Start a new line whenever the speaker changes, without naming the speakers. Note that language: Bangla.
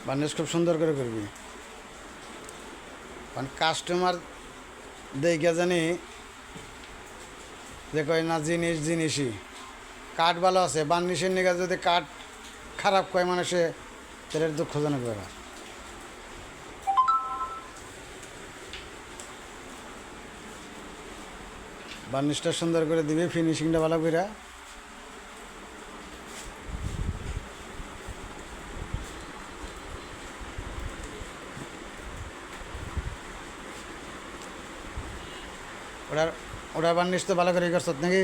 বার্নিশ খুব সুন্দর করে করবি, কারণ কাস্টমার দেখে জানি যে কয় না জিনিস জিনিসই। কাঠ ভালো আছে, বার্নিশের নিকা যদি কাঠ খারাপ কয় মানুষে তাহলে দুঃখজনক ব্যাপার। বার্নিশটা সুন্দর করে দিবি, ফিনিশিংটা ভালো করে। ওটার ওটার বার্নিশ তো ভালো করে করছত নাকি?